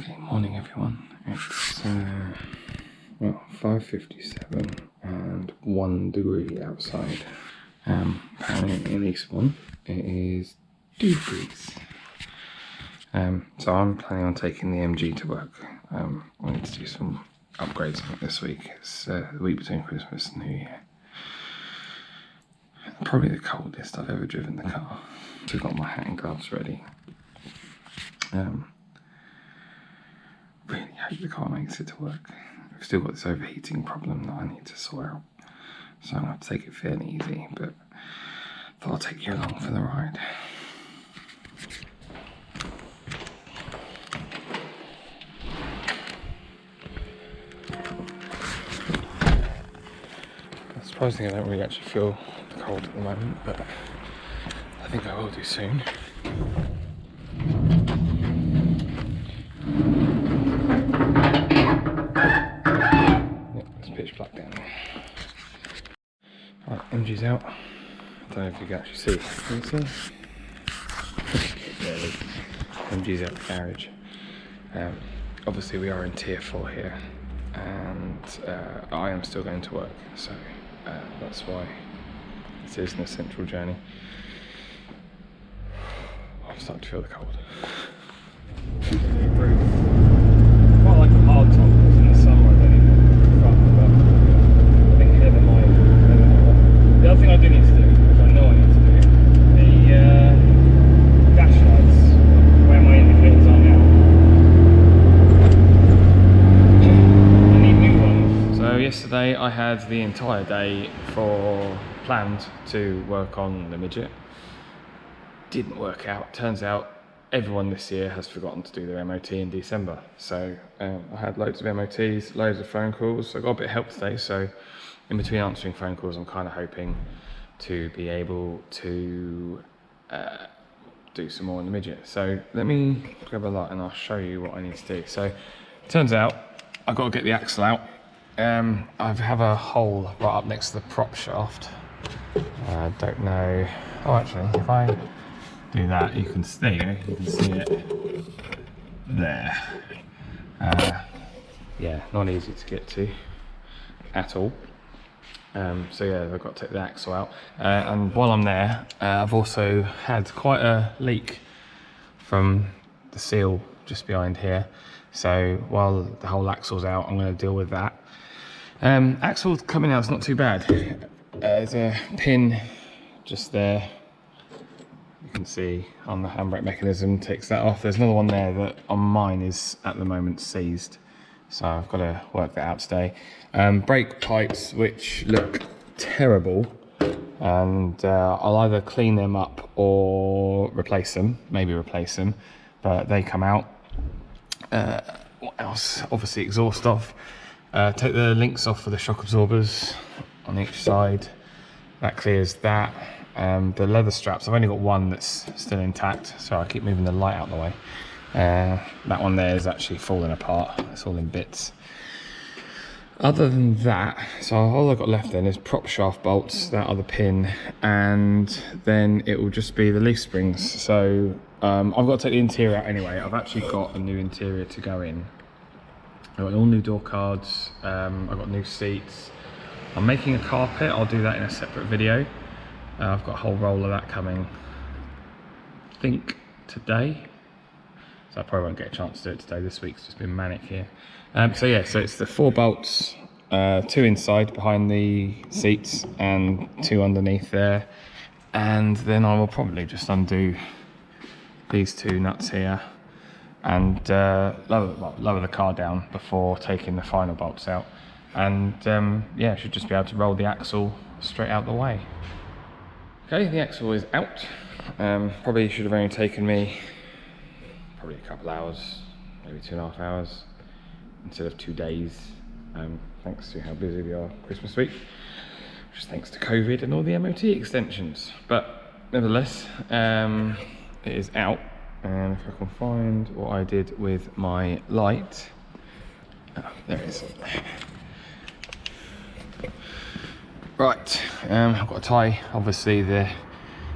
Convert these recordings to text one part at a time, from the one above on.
Okay, morning everyone. It's well, 5:57 and 1 degree outside. Apparently in Eastbourne it is 2 degrees. So I'm planning on taking the MG to work. I need to do some upgrades this week. It's the week between Christmas and New Year. Probably the coldest I've ever driven the car. So I've got my hat and gloves ready. Really hope the car makes it to work. I've still got this overheating problem that I need to sort out. So I'm going to have to take it fairly easy, but I thought I'll take you along for the ride. Surprisingly, I don't really actually feel the cold at the moment, but I think I will do soon. Yep, it's pitch black down there. Right, MG's out. I don't know if you can actually see. Can you see? Yeah, MG's out the garage. Obviously we are in tier 4 here, and I am still going to work, so that's why this is an essential journey. I'm starting to feel the cold. Quite like a hard top in the summer. I don't even front, but I think here they might. The other thing I do need to do, which I know I need to do, the dash lights where my indicators are now. I need new ones. So yesterday I had the entire day planned to work on the Midget. Didn't work out. Turns out everyone this year has forgotten to do their MOT in December. So I had loads of MOTs, loads of phone calls. I got a bit of help today, so in between answering phone calls, I'm kind of hoping to be able to do some more on the Midget. So let me grab a light and I'll show you what I need to do. So turns out I've got to get the axle out. I have a hole right up next to the prop shaft. I don't know. Oh, actually, if I do that, you can see it there. Yeah, not easy to get to at all. So yeah, I've got to take the axle out. And while I'm there, I've also had quite a leak from the seal just behind here. So while the whole axle's out, I'm going to deal with that. Axle coming out is not too bad. There's a pin just there. You can see on the handbrake mechanism, takes that off. There's another one there that on mine is at the moment seized. So I've got to work that out today. Brake pipes, which look terrible. And I'll either clean them up or replace them, maybe replace them, but they come out. What else? Obviously exhaust off. Take the links off for the shock absorbers on each side. That clears that. The leather straps, I've only got one that's still intact, so I keep moving the light out of the way. That one there is actually falling apart. It's all in bits. Other than that, so all I've got left then is prop shaft bolts, that other pin, and then it will just be the leaf springs. So I've got to take the interior out anyway. I've actually got a new interior to go in. I've got all new door cards, I've got new seats. I'm making a carpet, I'll do that in a separate video. I've got a whole roll of that coming, I think today. So I probably won't get a chance to do it today. This week's just been manic here. So yeah, so it's the 4 bolts, 2 inside behind the seats and 2 underneath there. And then I will probably just undo these 2 nuts here and lower the car down before taking the final bolts out. And yeah, should just be able to roll the axle straight out the way. Okay, the axle is out. Probably should have only taken me probably a couple hours, maybe 2.5 hours instead of 2 days, thanks to how busy we are Christmas week, just thanks to COVID and all the MOT extensions. But nevertheless, it is out. And if I can find what I did with my light, there it is. Right, I've got to tie obviously the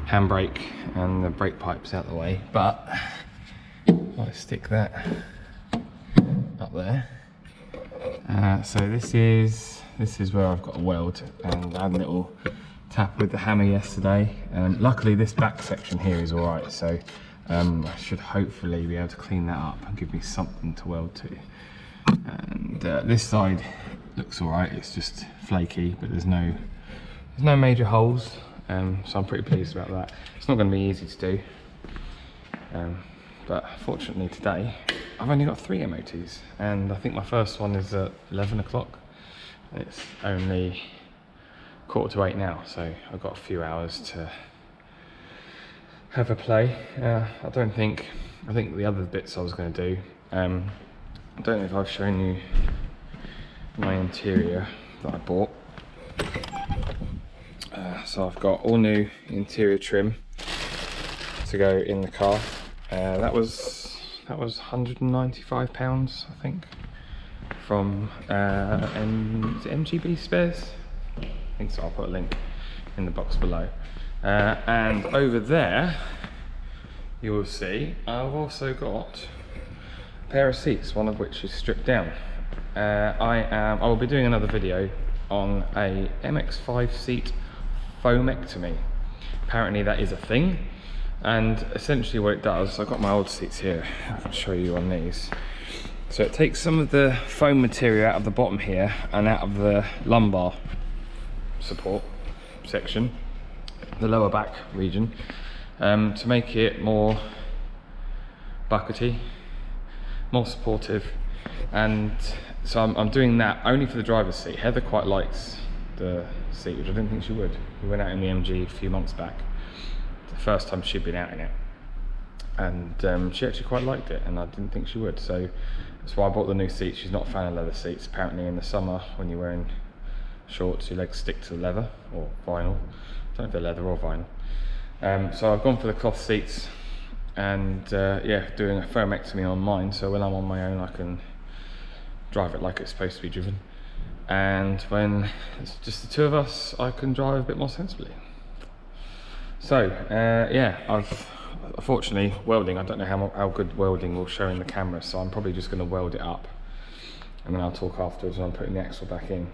handbrake and the brake pipes out of the way, but I'll stick that up there. So this is where I've got a weld, and I had a little tap with the hammer yesterday. Luckily this back section here is alright, so I should hopefully be able to clean that up and give me something to weld to. And this side looks alright, it's just flaky, but there's no major holes, so I'm pretty pleased about that. It's not going to be easy to do, but fortunately today I've only got 3 MOTs, and I think my first one is at 11 o'clock. It's only 7:45 now, so I've got a few hours to have a play. I think the other bits I was going to do, I don't know if I've shown you my interior that I bought. So I've got all new interior trim to go in the car. That was £195, I think, from MGB Spares. I think so. I'll put a link in the box below. And over there, you will see I've also got a pair of seats, one of which is stripped down. I will be doing another video on a MX-5 seat foamectomy. Apparently that is a thing, and essentially what it does, I've got my old seats here, I can show you on these. So it takes some of the foam material out of the bottom here and out of the lumbar support section, the lower back region, to make it more buckety, more supportive. And so I'm doing that only for the driver's seat. Heather quite likes the seat, which I didn't think she would. We went out in the MG a few months back, the first time she'd been out in it, and she actually quite liked it, and I didn't think she would, so that's why I bought the new seat. She's not a fan of leather seats. Apparently in the summer when you're wearing shorts, your legs stick to the leather or vinyl. I don't know if they're leather or vinyl. So I've gone for the cloth seats, and yeah, doing a foamectomy on mine, so when I'm on my own I can drive it like it's supposed to be driven, and when it's just the two of us I can drive a bit more sensibly. So yeah, unfortunately welding, I don't know how good welding will show in the camera, so I'm probably just going to weld it up, and then I'll talk afterwards when I'm putting the axle back in.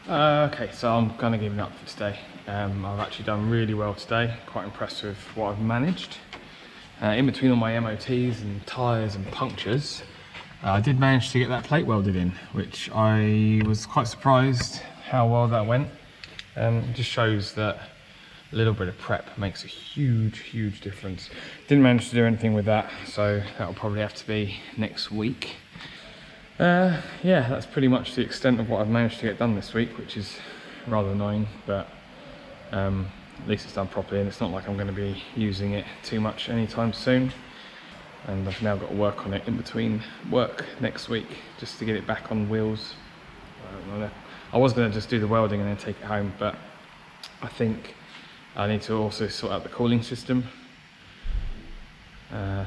Okay, so I'm kind of giving up for today. I've actually done really well today, quite impressed with what I've managed. In between all my MOTs and tyres and punctures, I did manage to get that plate welded in, which I was quite surprised how well that went. It just shows that a little bit of prep makes a huge difference. Didn't manage to do anything with that, so that'll probably have to be next week. Yeah, that's pretty much the extent of what I've managed to get done this week, which is rather annoying, but at least it's done properly, and it's not like I'm going to be using it too much anytime soon. And I've now got to work on it in between work next week, just to get it back on wheels. I was going to just do the welding and then take it home, but I think I need to also sort out the cooling system,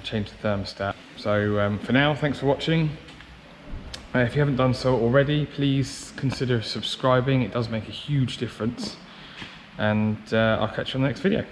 change the thermostat. So for now, thanks for watching. If you haven't done so already, please consider subscribing. It does make a huge difference, and I'll catch you on the next video.